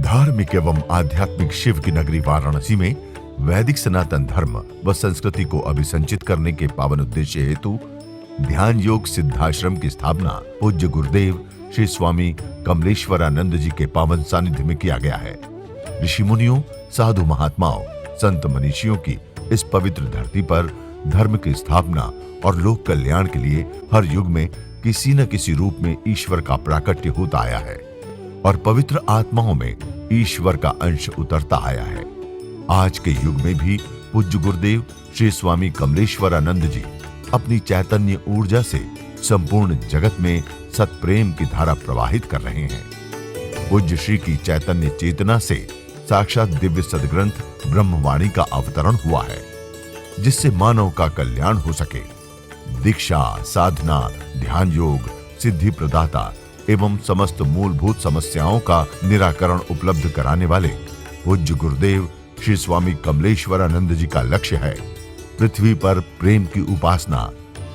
धार्मिक एवं आध्यात्मिक शिव की नगरी वाराणसी में वैदिक सनातन धर्म व संस्कृति को अभिसंचित करने के पावन उद्देश्य हेतु ध्यान योग सिद्धाश्रम की स्थापना पूज्य गुरुदेव श्री स्वामी कमलेश्वरानंद जी के पावन सानिध्य में किया गया है। ऋषि मुनियों, साधु महात्माओं, संत मनीषियों की इस पवित्र धरती पर धर्म की स्थापना और लोक कल्याण के लिए हर युग में किसी न किसी रूप में ईश्वर का प्राकट्य होता आया है और पवित्र आत्माओं में ईश्वर का अंश उतरता आया है। आज के युग में भी पूज्य गुरुदेव श्री स्वामी कमलेश्वरानंद जी अपनी चैतन्य ऊर्जा से संपूर्ण जगत में सत्प्रेम की धारा प्रवाहित कर रहे हैं। पूज्य श्री की चैतन्य चेतना से साक्षात दिव्य सदग्रंथ ब्रह्मवाणी का अवतरण हुआ है, जिससे मानव का कल्याण हो सके। दीक्षा, साधना, ध्यान योग, सिद्धि प्रदाता एवं समस्त मूलभूत समस्याओं का निराकरण उपलब्ध कराने वाले पूज्य गुरुदेव श्री स्वामी कमलेश्वरानंद जी का लक्ष्य है पृथ्वी पर प्रेम की उपासना,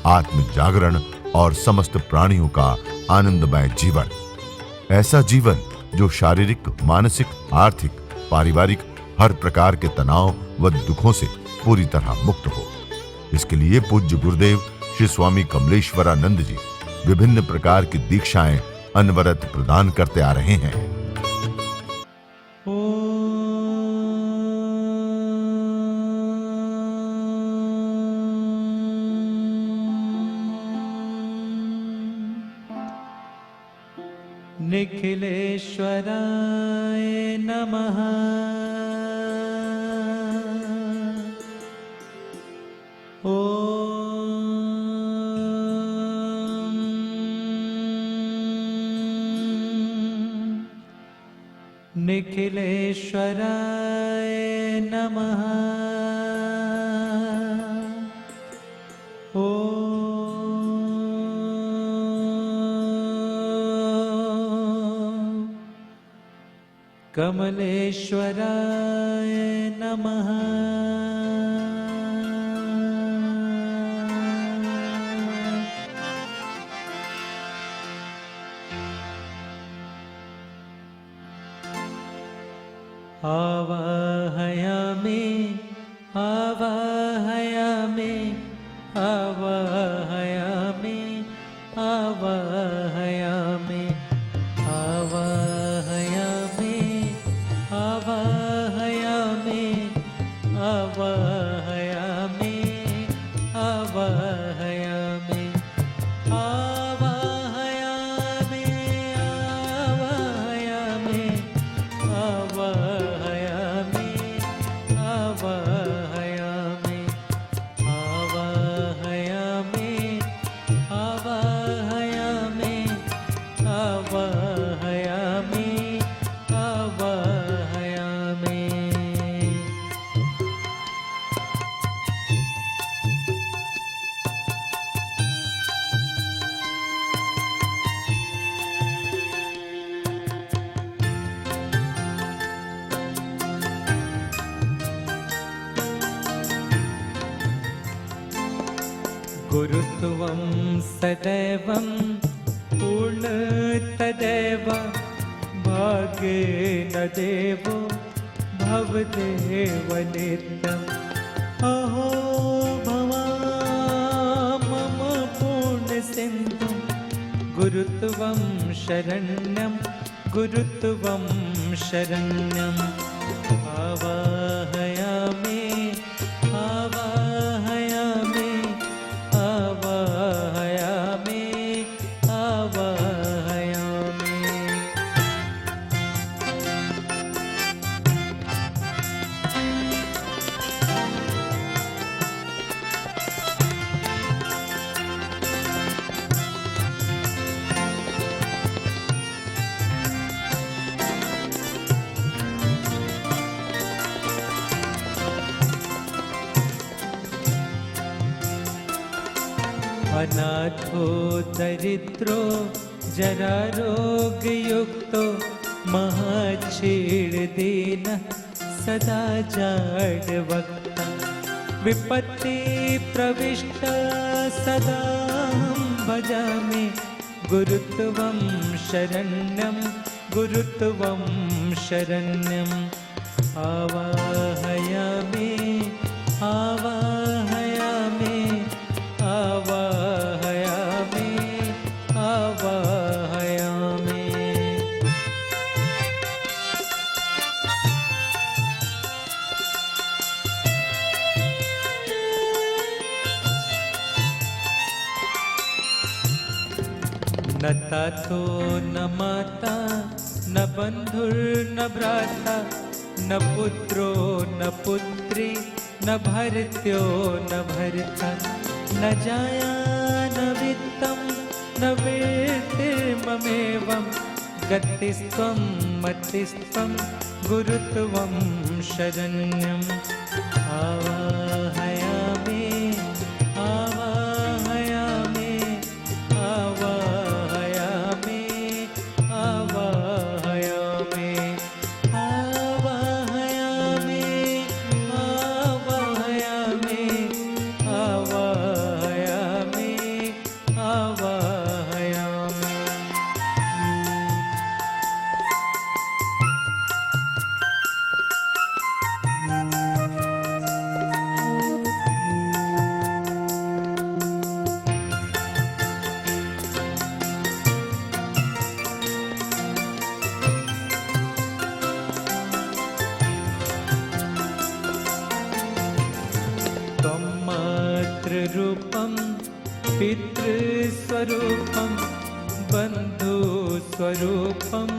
आत्म जागरण और समस्त प्राणियों का आनंदमय जीवन। ऐसा जीवन जो शारीरिक, मानसिक, आर्थिक, पारिवारिक हर प्रकार के तनाव व दुखों से पूरी तरह मुक्त हो। इसके लिए पूज्य गुरुदेव श्री स्वामी कमलेश्वरानंद जी विभिन्न प्रकार की दीक्षाएं अनवरत प्रदान करते आ रहे हैं। निखिलेश्वराय नमः। निखिलेश्वराय नमः। कमलेश्वराय नमः। आवाहयामि आवाहयामि आवाहयामि आवाहयामि आवाहयामि आवाहयामि आवाहयामि आवाहयामि आवाहयामि आवाहयामि आवाहयामि आवाहयामि आवाहयामि आवाहयामि आवाहयामि आवाहयामि। गुरुत्वं सदैवं पूर्णतदैव भाग्येन देवो भवदेव नित्यम्। अहो भवा मम पूर्णसिन्धुं गुरुत्वं शरण्यं गुरुत्वं शरण्यम्। आवाहयामि आवाहयामि आवाहयामि आवाहयामि। अनाथो दरिद्रो जरारोगयुक्तो महाक्षीणदीनः सदा जाड्वक्ता। विपत्ति प्रविष्ट सदाहं भजामि गुरुत्वं शरण्यं गुरुत्वं शरण्यम् आवाहयामि आवाहयामि आवाहयामि आवाहयामि। न तातो न माता न बन्धुर्न भ्राता न पुत्रो न पुत्री न भर्त्यो न भर्ता न जाया न वित्तं न वीर्तिर्ममेवं गतिस्त्वं मतिस्त्वं गुरुत्वं शरण्यम् आवाहयामि आवाहयामि आवाहयामि आवाहयामि आवाहयामि आवाहयामि आवाहयामि आवाहयामि। त्वं मातृरूपं पितृस्वरूपं बन्धुस्वरूपम्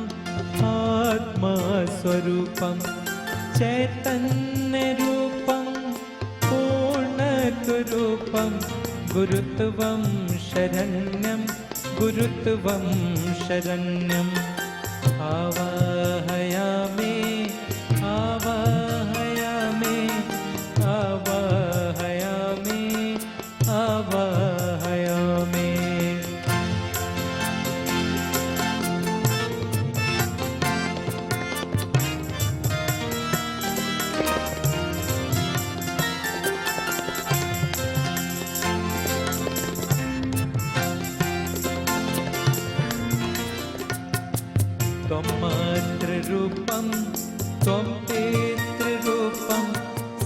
आत्मास्वरूपं चैतन्यरूपं पूर्णत्वरूपं गुरुत्वं शरण्यं गुरुत्वं शरण्यम् आवाहयामि आवाहयामि आवाहयामि आवाहयामि। त्वं मातृरूपं त्वं पितृरूपं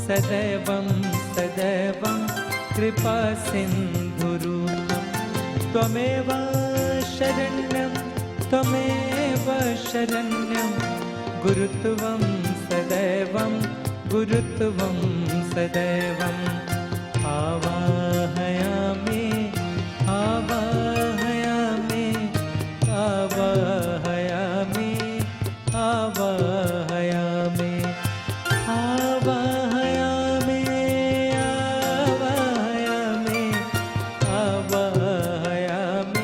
सदैवं सदैवं कृपासिन्धुरूपं त्वमेव शरण्यं त्वमेव शरण्यं गुरुत्वं सदैवं गुरुत्वं सदैवम् आवाहयामि आवाहयामि आवाहयामि आवाहयामि आवाहयामि आवाहयामि आवाहयामि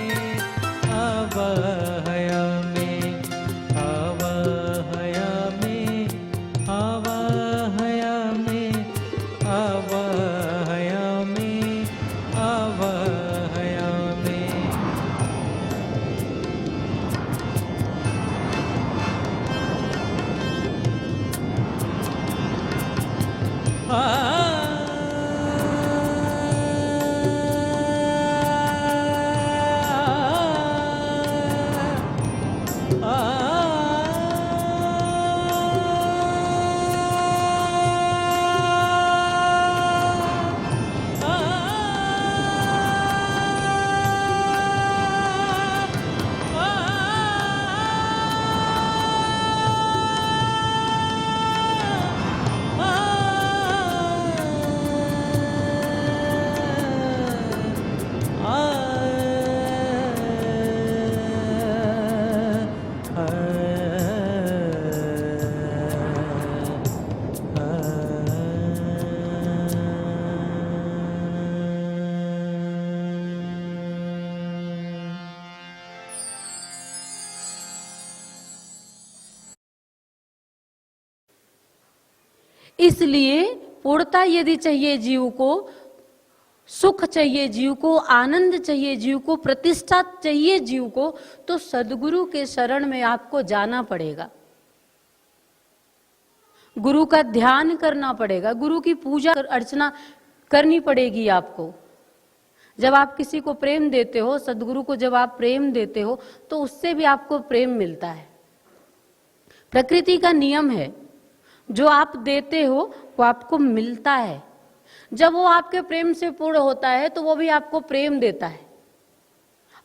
आवाहयामि आवाहयामि आवाहयामि आवाहयामि आवाहयामि। इसलिए पूर्णता यदि चाहिए जीव को, सुख चाहिए जीव को, आनंद चाहिए जीव को, प्रतिष्ठा चाहिए जीव को, तो सद्गुरु के शरण में आपको जाना पड़ेगा, गुरु का ध्यान करना पड़ेगा, गुरु की पूजा अर्चना करनी पड़ेगी आपको। जब आप किसी को प्रेम देते हो, सद्गुरु को जब आप प्रेम देते हो, तो उससे भी आपको प्रेम मिलता है। प्रकृति का नियम है, जो आप देते हो वो आपको मिलता है। जब वो आपके प्रेम से पूर्ण होता है तो वो भी आपको प्रेम देता है,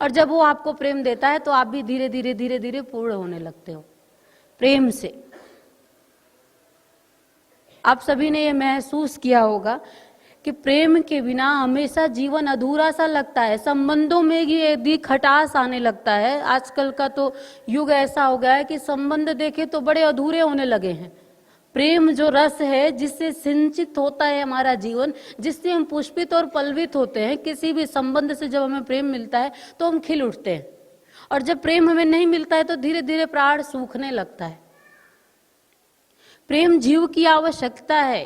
और जब वो आपको प्रेम देता है तो आप भी धीरे धीरे धीरे धीरे पूर्ण होने लगते हो प्रेम से। आप सभी ने ये महसूस किया होगा कि प्रेम के बिना हमेशा जीवन अधूरा सा लगता है। संबंधों में ही यदि खटास आने लगता है, आजकल का तो युग ऐसा हो गया है कि संबंध देखे तो बड़े अधूरे होने लगे हैं। प्रेम जो रस है, जिससे सिंचित होता है हमारा जीवन, जिससे हम पुष्पित और पल्वित होते हैं, किसी भी संबंध से जब हमें प्रेम मिलता है तो हम खिल उठते हैं, और जब प्रेम हमें नहीं मिलता है तो धीरे धीरे प्राण सूखने लगता है। प्रेम जीव की आवश्यकता है,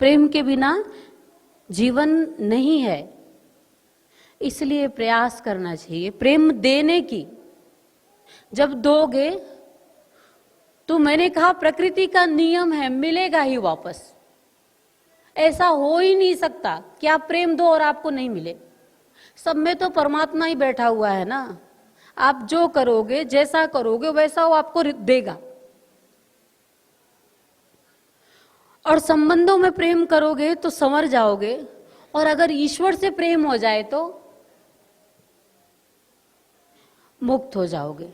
प्रेम के बिना जीवन नहीं है। इसलिए प्रयास करना चाहिए प्रेम देने की। जब दोगे तो मैंने कहा प्रकृति का नियम है, मिलेगा ही वापस। ऐसा हो ही नहीं सकता कि आप प्रेम दो और आपको नहीं मिले। सब में तो परमात्मा ही बैठा हुआ है ना। आप जो करोगे, जैसा करोगे, वैसा वो आपको देगा। और संबंधों में प्रेम करोगे तो संवर जाओगे, और अगर ईश्वर से प्रेम हो जाए तो मुक्त हो जाओगे,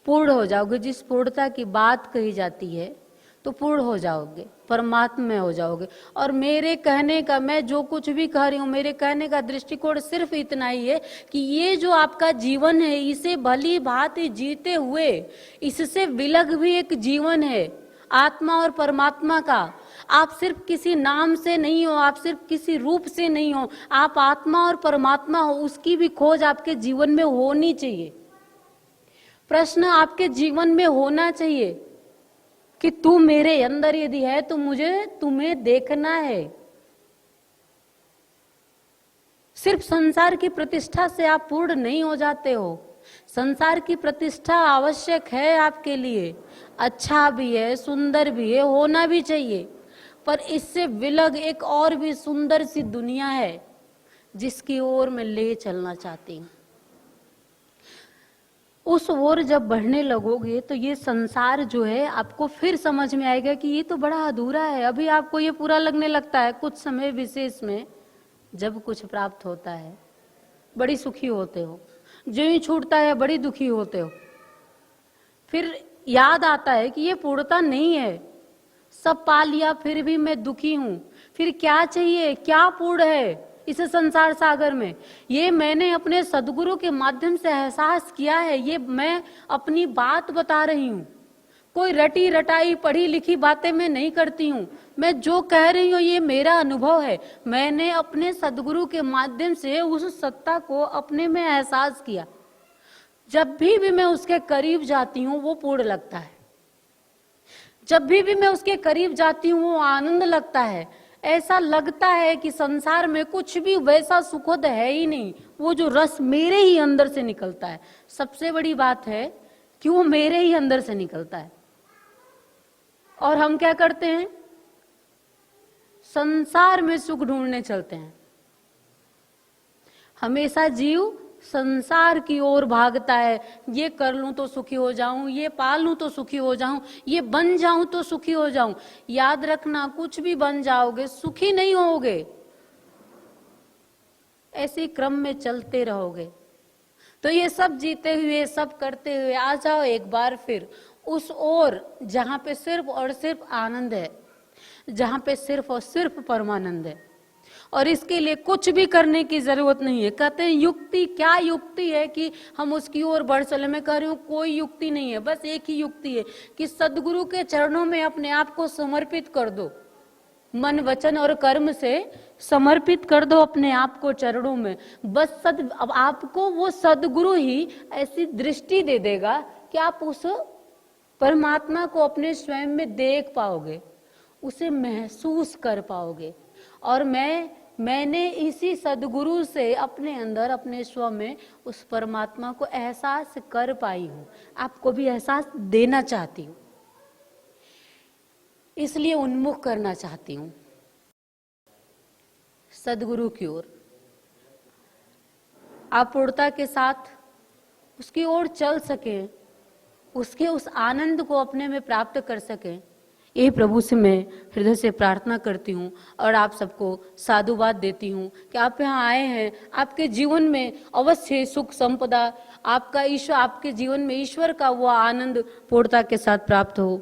पूर्ण हो जाओगे। जिस पूर्णता की बात कही जाती है तो पूर्ण हो जाओगे, परमात्मा में हो जाओगे। और मेरे कहने का, मैं जो कुछ भी कह रही हूं, मेरे कहने का दृष्टिकोण सिर्फ इतना ही है कि ये जो आपका जीवन है, इसे भली भांति जीते हुए, इससे विलग भी एक जीवन है आत्मा और परमात्मा का। आप सिर्फ किसी नाम से नहीं हो, आप सिर्फ किसी रूप से नहीं हो, आप आत्मा और परमात्मा हो। उसकी भी खोज आपके जीवन में होनी चाहिए। प्रश्न आपके जीवन में होना चाहिए कि तू मेरे अंदर यदि है तो मुझे तुम्हें देखना है। सिर्फ संसार की प्रतिष्ठा से आप पूर्ण नहीं हो जाते हो। संसार की प्रतिष्ठा आवश्यक है आपके लिए, अच्छा भी है, सुंदर भी है, होना भी चाहिए। पर इससे विलग एक और भी सुंदर सी दुनिया है जिसकी ओर मैं ले चलना चाहती हूँ। उस ओर जब बढ़ने लगोगे तो ये संसार जो है आपको फिर समझ में आएगा कि ये तो बड़ा अधूरा है। अभी आपको ये पूरा लगने लगता है, कुछ समय विशेष में जब कुछ प्राप्त होता है बड़ी सुखी होते हो, जो ही छूटता है बड़ी दुखी होते हो। फिर याद आता है कि ये पूर्णता नहीं है, सब पा लिया फिर भी मैं दुखी हूं। फिर क्या चाहिए, क्या पूर्ण है इस संसार सागर में? ये मैंने अपने सदगुरु के माध्यम से एहसास किया है। ये मैं अपनी बात बता रही हूँ, कोई रटी रटाई पढ़ी लिखी बातें मैं नहीं करती हूँ। मैं जो कह रही हूँ ये मेरा अनुभव है। मैंने अपने सदगुरु के माध्यम से उस सत्ता को अपने में एहसास किया। जब भी मैं उसके करीब जाती हूँ वो पूर्ण लगता है, जब भी मैं उसके करीब जाती हूँ वो आनंद लगता है। ऐसा लगता है कि संसार में कुछ भी वैसा सुखद है ही नहीं। वो जो रस मेरे ही अंदर से निकलता है, सबसे बड़ी बात है कि वो मेरे ही अंदर से निकलता है। और हम क्या करते हैं, संसार में सुख ढूंढने चलते हैं। हमेशा जीव संसार की ओर भागता है। ये कर लूं तो सुखी हो जाऊं, ये पाल लूं तो सुखी हो जाऊं, ये बन जाऊं तो सुखी हो जाऊं। याद रखना, कुछ भी बन जाओगे सुखी नहीं होगे। ऐसे क्रम में चलते रहोगे। तो ये सब जीते हुए, सब करते हुए आ जाओ एक बार फिर उस ओर जहां पे सिर्फ और सिर्फ आनंद है, जहां पे सिर्फ और सिर्फ परमानंद है। और इसके लिए कुछ भी करने की जरूरत नहीं है। कहते हैं युक्ति, क्या युक्ति है कि हम उसकी ओर बढ़ चले? मैं कह रही हूं कोई युक्ति नहीं है, बस एक ही युक्ति है कि सदगुरु के चरणों में अपने आप को समर्पित कर दो। मन, वचन और कर्म से समर्पित कर दो अपने आप को चरणों में। बस अब आपको वो सदगुरु ही ऐसी दृष्टि दे देगा कि आप उस परमात्मा को अपने स्वयं में देख पाओगे, उसे महसूस कर पाओगे। और मैंने इसी सदगुरु से अपने अंदर, अपने स्व में उस परमात्मा को एहसास कर पाई हूं। आपको भी एहसास देना चाहती हूं, इसलिए उन्मुख करना चाहती हूं सदगुरु की ओर। आप पूर्णता के साथ उसकी ओर चल सके, उसके उस आनंद को अपने में प्राप्त कर सकें। ये प्रभु से मैं हृदय से प्रार्थना करती हूँ और आप सबको साधुवाद देती हूँ कि आप यहाँ आए हैं, आपके जीवन में अवश्य सुख संपदा, आपका ईश्वर, आपके जीवन में ईश्वर का वो आनंद पूर्णता के साथ प्राप्त हो।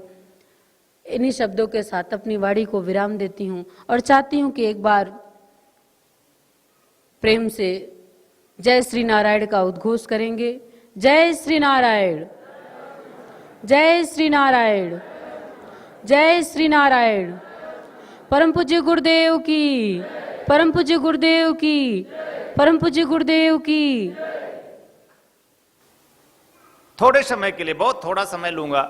इन्हीं शब्दों के साथ अपनी वाणी को विराम देती हूँ और चाहती हूँ कि एक बार प्रेम से जय श्री नारायण का उद्घोष करेंगे। जय श्री नारायण, जय श्री नारायण, जय श्री नारायण। परम पूज्य गुरुदेव की, परम पूज्य गुरुदेव की, परम पूज्य गुरुदेव की। थोड़े समय के लिए, बहुत थोड़ा समय लूंगा,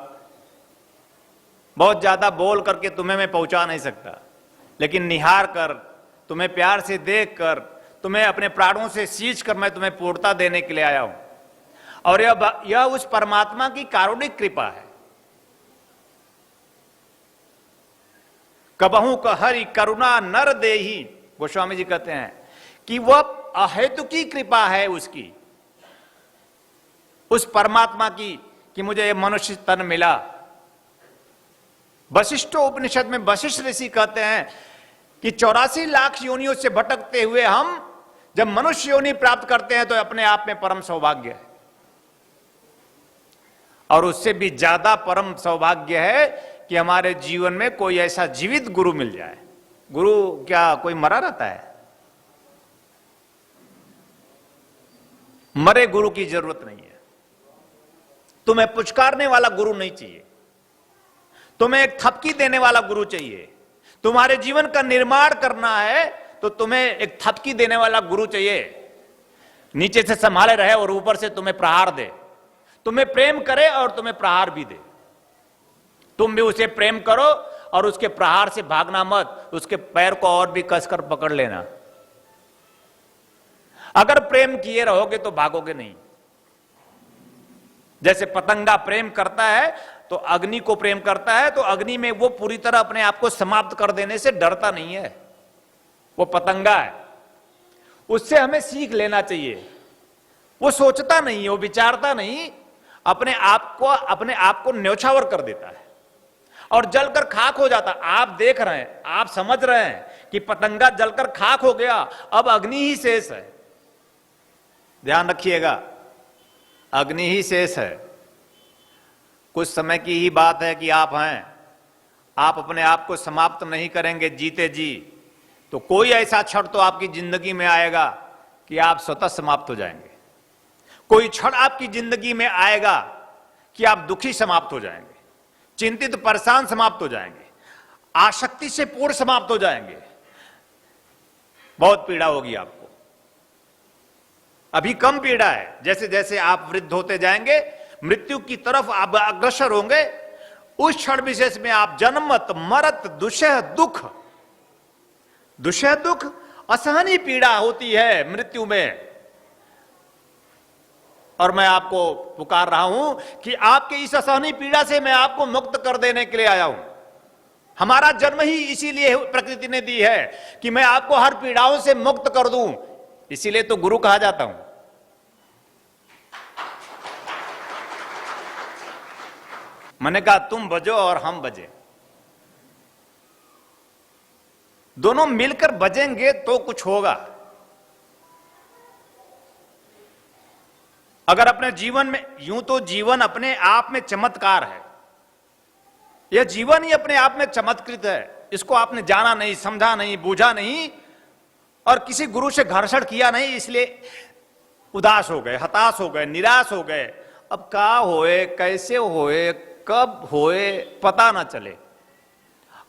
बहुत ज्यादा बोल करके तुम्हें मैं पहुंचा नहीं सकता, लेकिन निहार कर, तुम्हें प्यार से देख कर, तुम्हें अपने प्राणों से सींच कर मैं तुम्हें पूर्णता देने के लिए आया हूं। और यह उस परमात्मा की कारुणिक कृपा है। कबहू कहरि करुणा नर देही, गोस्वामी जी कहते हैं कि वह अहेतु की कृपा है उसकी, उस परमात्मा की, कि मुझे यह मनुष्य तन मिला। वशिष्ठ उपनिषद में वशिष्ठ ऋषि कहते हैं कि 84 लाख योनियों से भटकते हुए हम जब मनुष्य योनि प्राप्त करते हैं तो अपने आप में परम सौभाग्य है। और उससे भी ज्यादा परम सौभाग्य है कि हमारे जीवन में कोई ऐसा जीवित गुरु मिल जाए। गुरु क्या कोई मरा रहता है? मरे गुरु की जरूरत नहीं है। तुम्हें पुचकारने वाला गुरु नहीं चाहिए, तुम्हें एक थपकी देने वाला गुरु चाहिए। तुम्हारे जीवन का निर्माण करना है तो तुम्हें एक थपकी देने वाला गुरु चाहिए, नीचे से संभाले रहे और ऊपर से तुम्हें प्रहार दे, तुम्हें प्रेम करे और तुम्हें प्रहार भी दे। तुम भी उसे प्रेम करो और उसके प्रहार से भागना मत, उसके पैर को और भी कसकर पकड़ लेना। अगर प्रेम किए रहोगे तो भागोगे नहीं। जैसे पतंगा प्रेम करता है तो अग्नि को प्रेम करता है, तो अग्नि में वो पूरी तरह अपने आप को समाप्त कर देने से डरता नहीं है, वो पतंगा है। उससे हमें सीख लेना चाहिए। वो सोचता नहीं, वो विचारता नहीं, अपने आप को न्यौछावर कर देता है और जलकर खाक हो जाता। आप देख रहे हैं, आप समझ रहे हैं कि पतंगा जलकर खाक हो गया, अब अग्नि ही शेष है। ध्यान रखिएगा, अग्नि ही शेष है। कुछ समय की ही बात है कि आप हैं, आप अपने आप को समाप्त नहीं करेंगे जीते जी, तो कोई ऐसा क्षण तो आपकी जिंदगी में आएगा कि आप स्वतः समाप्त हो जाएंगे। कोई क्षण आपकी जिंदगी में आएगा कि आप दुखी समाप्त हो जाएंगे, चिंतित परेशान समाप्त हो जाएंगे, आसक्ति से पूर्ण समाप्त हो जाएंगे। बहुत पीड़ा होगी आपको। अभी कम पीड़ा है, जैसे जैसे आप वृद्ध होते जाएंगे, मृत्यु की तरफ आप अग्रसर होंगे, उस क्षण विशेष में आप जन्मत मरत दुषह दुख, दुषह दुख असहनीय पीड़ा होती है मृत्यु में। और मैं आपको पुकार रहा हूं कि आपके इस असहनीय पीड़ा से मैं आपको मुक्त कर देने के लिए आया हूं। हमारा जन्म ही इसीलिए प्रकृति ने दी है कि मैं आपको हर पीड़ाओं से मुक्त कर दूं, इसीलिए तो गुरु कहा जाता हूं। मैंने कहा तुम बजो और हम बजे, दोनों मिलकर बजेंगे तो कुछ होगा। अगर अपने जीवन में, यूं तो जीवन अपने आप में चमत्कार है, यह जीवन ही अपने आप में चमत्कृत है। इसको आपने जाना नहीं, समझा नहीं, बूझा नहीं और किसी गुरु से घर्षण किया नहीं, इसलिए उदास हो गए, हताश हो गए, निराश हो गए। अब क्या होए, कैसे होए, कब होए पता ना चले।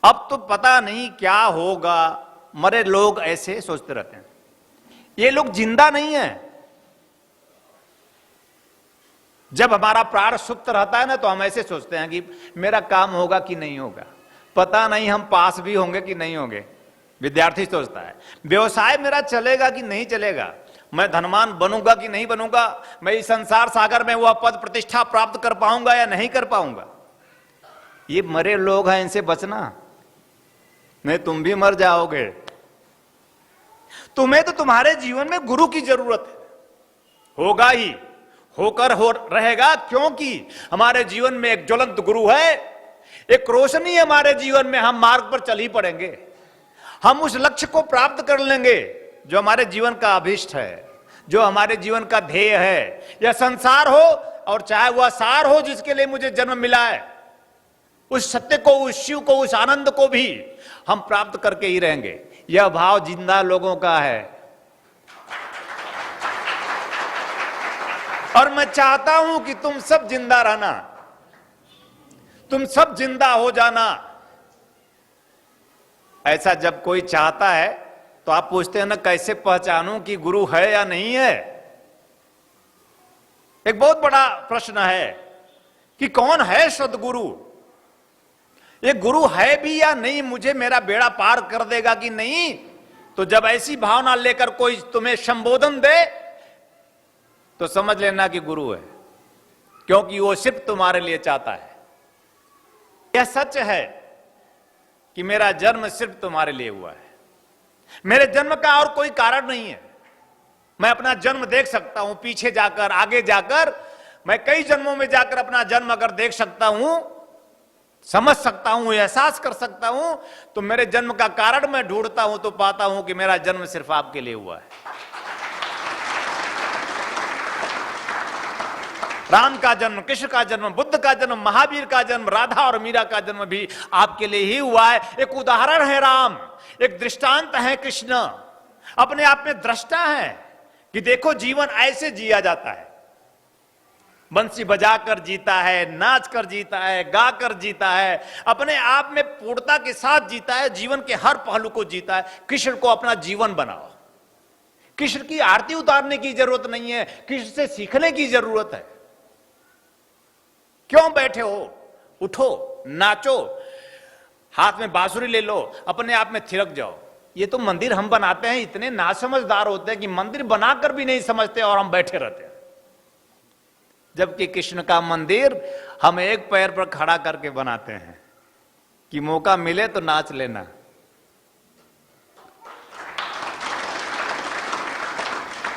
अब तो पता नहीं क्या होगा। मरे लोग ऐसे सोचते रहते हैं। ये लोग जिंदा नहीं है। जब हमारा प्राण सुप्त रहता है ना, तो हम ऐसे सोचते हैं कि मेरा काम होगा कि नहीं होगा, पता नहीं हम पास भी होंगे कि नहीं होंगे। विद्यार्थी सोचता है व्यवसाय मेरा चलेगा कि नहीं चलेगा, मैं धनवान बनूंगा कि नहीं बनूंगा, मैं इस संसार सागर में वह पद प्रतिष्ठा प्राप्त कर पाऊंगा या नहीं कर पाऊंगा। ये मरे लोग हैं, इनसे बचना, नहीं तुम भी मर जाओगे। तुम्हें तो तुम्हारे जीवन में गुरु की जरूरत है, होगा ही, होकर हो रहेगा, क्योंकि हमारे जीवन में एक ज्वलंत गुरु है, एक रोशनी हमारे जीवन में, हम मार्ग पर चल ही पड़ेंगे, हम उस लक्ष्य को प्राप्त कर लेंगे जो हमारे जीवन का अभीष्ट है, जो हमारे जीवन का ध्येय है। यह संसार हो और चाहे वह सार हो जिसके लिए मुझे जन्म मिला है, उस सत्य को, उस शिव को, उस आनंद को भी हम प्राप्त करके ही रहेंगे। यह भाव जिंदा लोगों का है। और मैं चाहता हूं कि तुम सब जिंदा रहना, तुम सब जिंदा हो जाना। ऐसा जब कोई चाहता है तो आप पूछते हैं ना, कैसे पहचानूं कि गुरु है या नहीं है? एक बहुत बड़ा प्रश्न है कि कौन है सदगुरु। ये गुरु है भी या नहीं, मुझे मेरा बेड़ा पार कर देगा कि नहीं। तो जब ऐसी भावना लेकर कोई तुम्हें संबोधन दे तो समझ लेना कि गुरु है, क्योंकि वो सिर्फ तुम्हारे लिए चाहता है। यह सच है कि मेरा जन्म सिर्फ तुम्हारे लिए हुआ है, मेरे जन्म का और कोई कारण नहीं है। मैं अपना जन्म देख सकता हूं, पीछे जाकर, आगे जाकर, मैं कई जन्मों में जाकर अपना जन्म अगर देख सकता हूं, समझ सकता हूं, एहसास कर सकता हूं, तो मेरे जन्म का कारण मैं ढूंढता हूं तो पाता हूं कि मेरा जन्म सिर्फ आपके लिए हुआ है। राम का जन्म, कृष्ण का जन्म, बुद्ध का जन्म, महावीर का जन्म, राधा और मीरा का जन्म भी आपके लिए ही हुआ है। एक उदाहरण है राम, एक दृष्टांत है कृष्ण, अपने आप में दृष्टा है कि देखो जीवन ऐसे जिया जाता है। बंसी बजाकर जीता है, नाच कर जीता है, गा कर जीता है, अपने आप में पूर्णता के साथ जीता है, जीवन के हर पहलू को जीता है। कृष्ण को अपना जीवन बनाओ। कृष्ण की आरती उतारने की जरूरत नहीं है, कृष्ण से सीखने की जरूरत है। क्यों बैठे हो? उठो, नाचो, हाथ में बांसुरी ले लो, अपने आप में थिरक जाओ। ये तो मंदिर हम बनाते हैं, इतने नासमझदार होते हैं कि मंदिर बनाकर भी नहीं समझते और हम बैठे रहते हैं। जबकि कृष्ण का मंदिर हम एक पैर पर खड़ा करके बनाते हैं कि मौका मिले तो नाच लेना।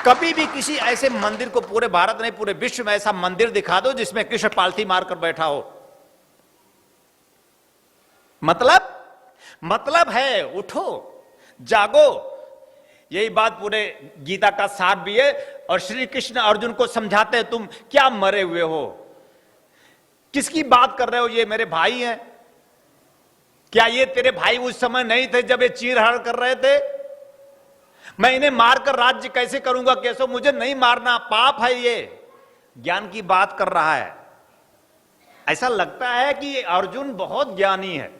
कभी भी किसी ऐसे मंदिर को, पूरे भारत नहीं पूरे विश्व में ऐसा मंदिर दिखा दो जिसमें कृष्ण पालथी मारकर बैठा हो। मतलब है उठो, जागो। यही बात पूरे गीता का सार भी है। और श्री कृष्ण अर्जुन को समझाते हैं, तुम क्या मरे हुए हो, किसकी बात कर रहे हो? ये मेरे भाई हैं। क्या ये तेरे भाई उस समय नहीं थे जब ये चीरहरण कर रहे थे? मैं इन्हें मारकर राज्य कैसे करूंगा? कैसे? मुझे नहीं मारना, पाप है। ये ज्ञान की बात कर रहा है। ऐसा लगता है कि अर्जुन बहुत ज्ञानी है,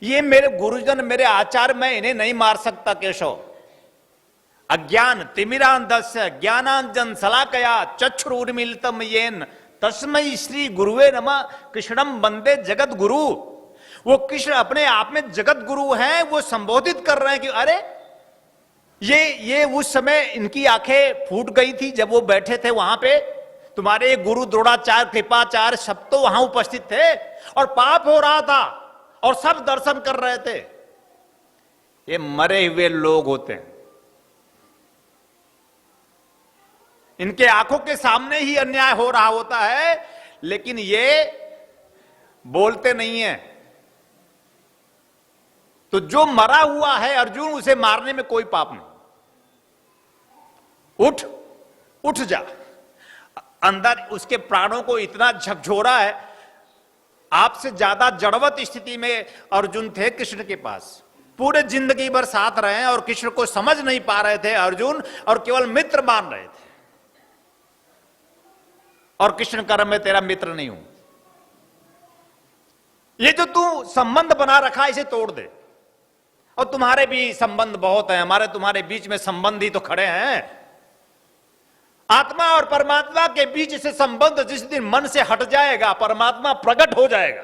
ये मेरे गुरुजन, मेरे आचार्य, मैं इन्हें नहीं मार सकता। केशव अज्ञान तिमिरांधस्य ज्ञानांजन शलाकया चक्षुरुन्मीलितम येन तस्मै श्री गुरुवे नमः। कृष्णम वंदे जगत गुरु। वो कृष्ण अपने आप में जगत गुरु हैं। वो संबोधित कर रहे हैं कि अरे ये उस समय इनकी आंखें फूट गई थी जब वो बैठे थे वहां पे। तुम्हारे गुरु द्रोणाचार्य, कृपाचार्य सब तो वहां उपस्थित थे और पाप हो रहा था और सब दर्शन कर रहे थे। ये मरे हुए लोग होते हैं, इनके आंखों के सामने ही अन्याय हो रहा होता है, लेकिन ये बोलते नहीं है। तो जो मरा हुआ है अर्जुन, उसे मारने में कोई पाप नहीं। उठ जा। अंदर उसके प्राणों को इतना झकझोरा है। आपसे ज्यादा जड़वत स्थिति में अर्जुन थे कृष्ण के पास। पूरे जिंदगी भर साथ रहे और कृष्ण को समझ नहीं पा रहे थे अर्जुन, और केवल मित्र मान रहे थे। और कृष्ण कह रहा मैं तेरा मित्र नहीं हूं, ये जो तू संबंध बना रखा इसे तोड़ दे। और तुम्हारे भी संबंध बहुत हैं, हमारे तुम्हारे बीच में संबंध ही तो खड़े हैं। आत्मा और परमात्मा के बीच से संबंध जिस दिन मन से हट जाएगा, परमात्मा प्रकट हो जाएगा।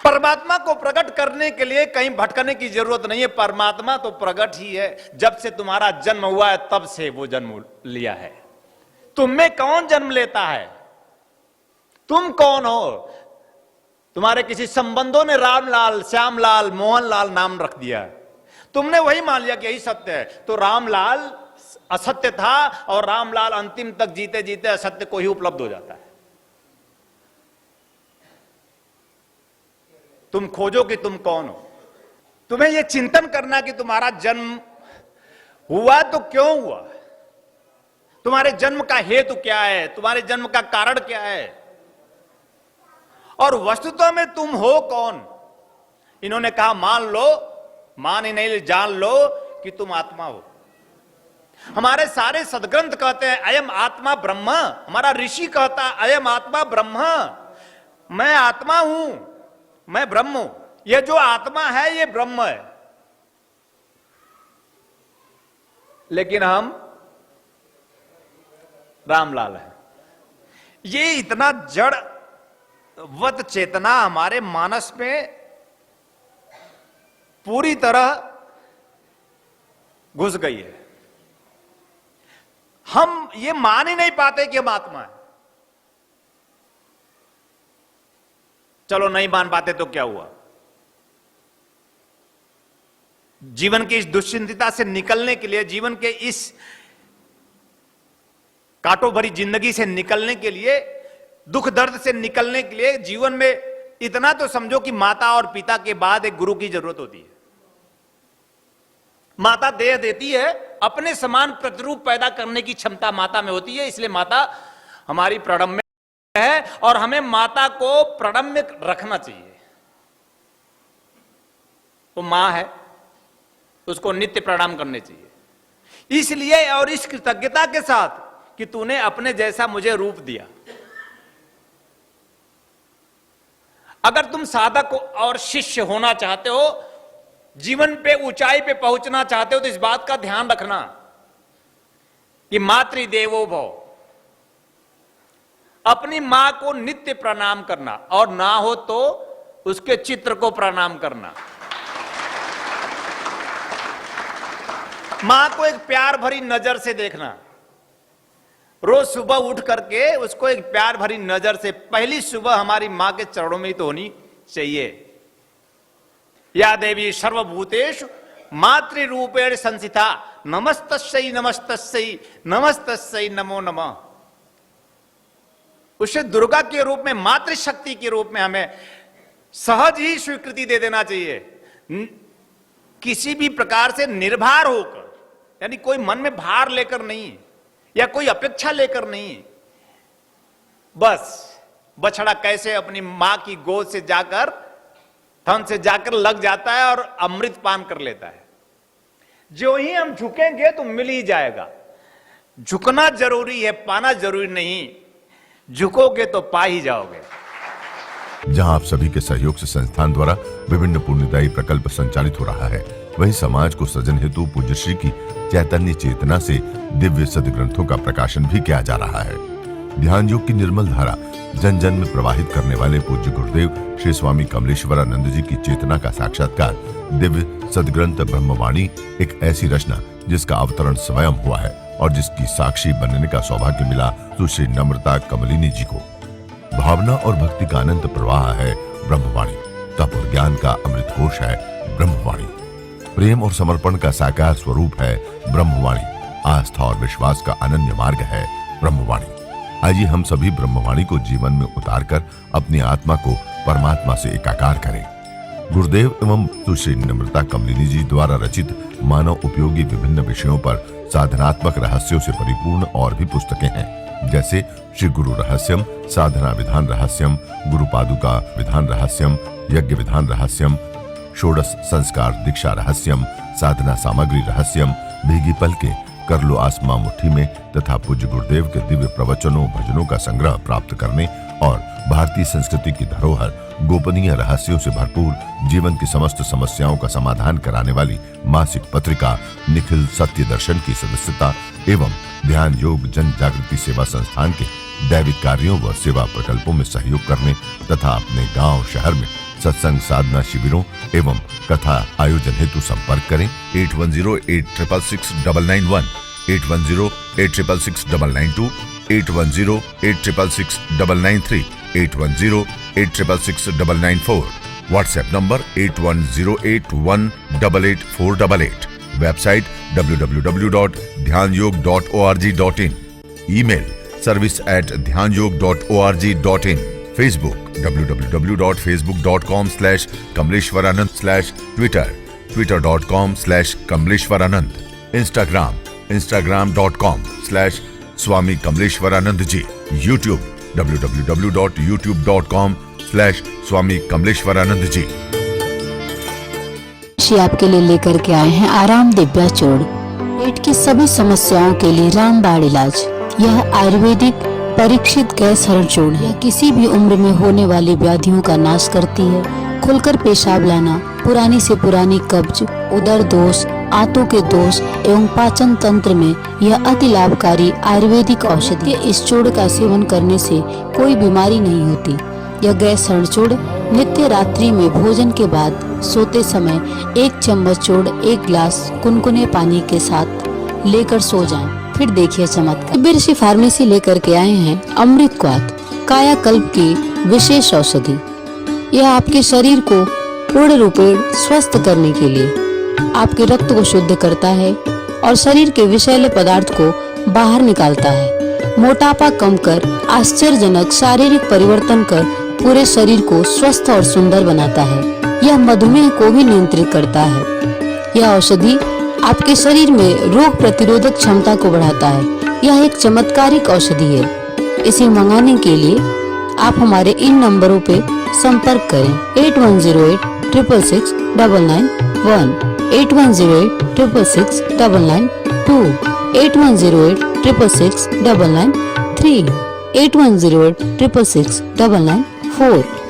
परमात्मा को प्रकट करने के लिए कहीं भटकने की जरूरत नहीं है। परमात्मा तो प्रकट ही है। जब से तुम्हारा जन्म हुआ है तब से वो जन्म लिया है। तुम में कौन जन्म लेता है? तुम कौन हो? तुम्हारे किसी संबंधों ने रामलाल, श्यामलाल, मोहनलाल नाम रख दिया, तुमने वही मान लिया कि यही सत्य है। तो रामलाल, असत्य था और रामलाल अंतिम तक जीते जीते असत्य को ही उपलब्ध हो जाता है। तुम खोजो कि तुम कौन हो। तुम्हें यह चिंतन करना कि तुम्हारा जन्म हुआ तो क्यों हुआ, तुम्हारे जन्म का हेतु क्या है, तुम्हारे जन्म का कारण क्या है, और वस्तुतः में तुम हो कौन। इन्होंने कहा मान लो, मान ही नहीं जान लो कि तुम आत्मा हो। हमारे सारे सदग्रंथ कहते हैं अयम आत्मा ब्रह्म। हमारा ऋषि कहता है अयम आत्मा ब्रह्म, मैं आत्मा हूं, मैं ब्रह्म हूं। यह जो आत्मा है ये ब्रह्म है। लेकिन हम रामलाल हैं। ये इतना जड़ वत चेतना हमारे मानस में पूरी तरह घुस गई है। हम ये मान ही नहीं पाते कि हम आत्मा है। चलो नहीं मान पाते तो क्या हुआ। जीवन की इस दुश्चिंतिता से निकलने के लिए, जीवन के इस कांटों भरी जिंदगी से निकलने के लिए, दुख दर्द से निकलने के लिए जीवन में इतना तो समझो कि माता और पिता के बाद एक गुरु की जरूरत होती है। माता देह देती है, अपने समान प्रतिरूप पैदा करने की क्षमता माता में होती है, इसलिए माता हमारी प्रणम्य है और हमें माता को प्रणम्य रखना चाहिए। वो मां है, उसको नित्य प्रणाम करने चाहिए। इसलिए और इस कृतज्ञता के साथ कि तूने अपने जैसा मुझे रूप दिया। अगर तुम साधक और शिष्य होना चाहते हो, जीवन पे ऊंचाई पे पहुंचना चाहते हो, तो इस बात का ध्यान रखना कि मातृदेवो भव, अपनी मां को नित्य प्रणाम करना, और ना हो तो उसके चित्र को प्रणाम करना। मां को एक प्यार भरी नजर से देखना। रोज सुबह उठ करके उसको एक प्यार भरी नजर से, पहली सुबह हमारी मां के चरणों में ही तो होनी चाहिए। या देवी सर्वभूतेषु मातृरूपेण संस्थिता नमस्तस्यै नमस्तस्यै नमस्तस्यै नमो नमः। उसे दुर्गा के रूप में, मातृशक्ति के रूप में हमें सहज ही स्वीकृति दे देना चाहिए, किसी भी प्रकार से निर्भर होकर, यानी कोई मन में भार लेकर नहीं या कोई अपेक्षा लेकर नहीं। बस बछड़ा कैसे अपनी मां की गोद से जाकर, थन से जाकर लग जाता है और अमृत पान कर लेता है, जो ही हम झुकेंगे तो मिल ही जाएगा। झुकना जरूरी है, पाना जरूरी नहीं। झुकोगे तो पा ही जाओगे। जहां आप सभी के सहयोग से संस्थान द्वारा विभिन्न पुण्यदायी प्रकल्प संचालित हो रहा है, वहीं समाज को सृजन हेतु पूज्य श्री की चैतन्य चेतना से दिव्य सदग्रंथों का प्रकाशन भी किया जा रहा है। ध्यान योग की निर्मल धारा जन जन में प्रवाहित करने वाले पूज्य गुरुदेव श्री स्वामी कमलेश्वरानंद जी की चेतना का साक्षात्कार दिव्य सदग्रंथ ब्रह्मवाणी, एक ऐसी रचना जिसका अवतरण स्वयं हुआ है और जिसकी साक्षी बनने का सौभाग्य मिला सुश्री नम्रता कमलिनी जी को। भावना और भक्ति का अनंत प्रवाह है ब्रह्मवाणी, तप और ज्ञान का अमृत कोश है ब्रह्मवाणी, प्रेम और समर्पण का साकार स्वरूप है ब्रह्मवाणी, आस्था और विश्वास का अनन्य मार्ग है ब्रह्मवाणी। आइए हम सभी ब्रह्मवाणी को जीवन में उतारकर अपनी आत्मा को परमात्मा से एकाकार करें। गुरुदेव एवं सुश्री नम्रता कमलिनी जी द्वारा रचित मानव उपयोगी विभिन्न विषयों पर साधनात्मक रहस्यों से परिपूर्ण और भी पुस्तकें हैं, जैसे श्री गुरु रहस्यम, साधना विधान रहस्यम, गुरु पादुका विधान रहस्यम, यज्ञ विधान रहस्यम, षोडश संस्कार दीक्षा रहस्यम, साधना सामग्री रहस्यम, भीगी पलके, कर लो आसमां मुट्ठी में, तथा पूज्य गुरुदेव के दिव्य प्रवचनों भजनों का संग्रह प्राप्त करने और भारतीय संस्कृति की धरोहर गोपनीय रहस्यों से भरपूर जीवन की समस्त समस्याओं का समाधान कराने वाली मासिक पत्रिका निखिल सत्य दर्शन की सदस्यता एवं ध्यान योग जन जागृति सेवा संस्थान के दैविक कार्यों व सेवा प्रकल्पों में सहयोग करने तथा अपने गांव शहर में सत्संग साधना शिविरों एवं कथा आयोजन हेतु संपर्क करें 8108666991, 8108666992, 8108666993, 8108666994, व्हाट्सएप नंबर 8108188488, वेबसाइट www.dhyanयोग.org.in, email service@dhyanयोग.org.in, Facebook www.facebook.com/kamleshwaranand, Twitter twitter.com/kamleshwaranand, Instagram.com/Swami Kamleshwaranand ji, YouTube www.youtube.com/Swami Kamleshwaranand ji। आपके लिए लेकर के आए हैं आराम दिव्या चूर्ण, पेट की सभी समस्याओं के लिए रामबाण इलाज। यह आयुर्वेदिक परीक्षित गैस हरण चूर्ण है। किसी भी उम्र में होने वाली व्याधियों का नाश करती है। खुलकर पेशाब लाना, पुरानी से पुरानी कब्ज, उदर दोष, आंतों के दोष एवं पाचन तंत्र में यह अति लाभकारी आयुर्वेदिक औषधि है। इस चूर्ण का सेवन करने से कोई बीमारी नहीं होती। यह गैस हरण चूर्ण नित्य रात्रि में भोजन के बाद सोते समय 1 चम्मच चूर्ण 1 गिलास कुनकुने पानी के साथ लेकर सो जाएं। फिर देखिए चमत्कार। बिरसी फार्मेसी लेकर के आए हैं अमृत क्वाथ, कायाकल्प की विशेष औषधि। यह आपके शरीर को पूर्ण रूपेण स्वस्थ करने के लिए आपके रक्त को शुद्ध करता है और शरीर के विषैले पदार्थ को बाहर निकालता है। मोटापा कम कर आश्चर्यजनक शारीरिक परिवर्तन कर पूरे शरीर को स्वस्थ और सुंदर बनाता है। यह मधुमेह को भी नियंत्रित करता है। यह औषधि आपके शरीर में रोग प्रतिरोधक क्षमता को बढ़ाता है। यह एक चमत्कारिक औषधि है। इसे मंगाने के लिए आप हमारे इन नंबरों पे संपर्क करें 8108666991, 8108666992, 8108666993, 8108666994।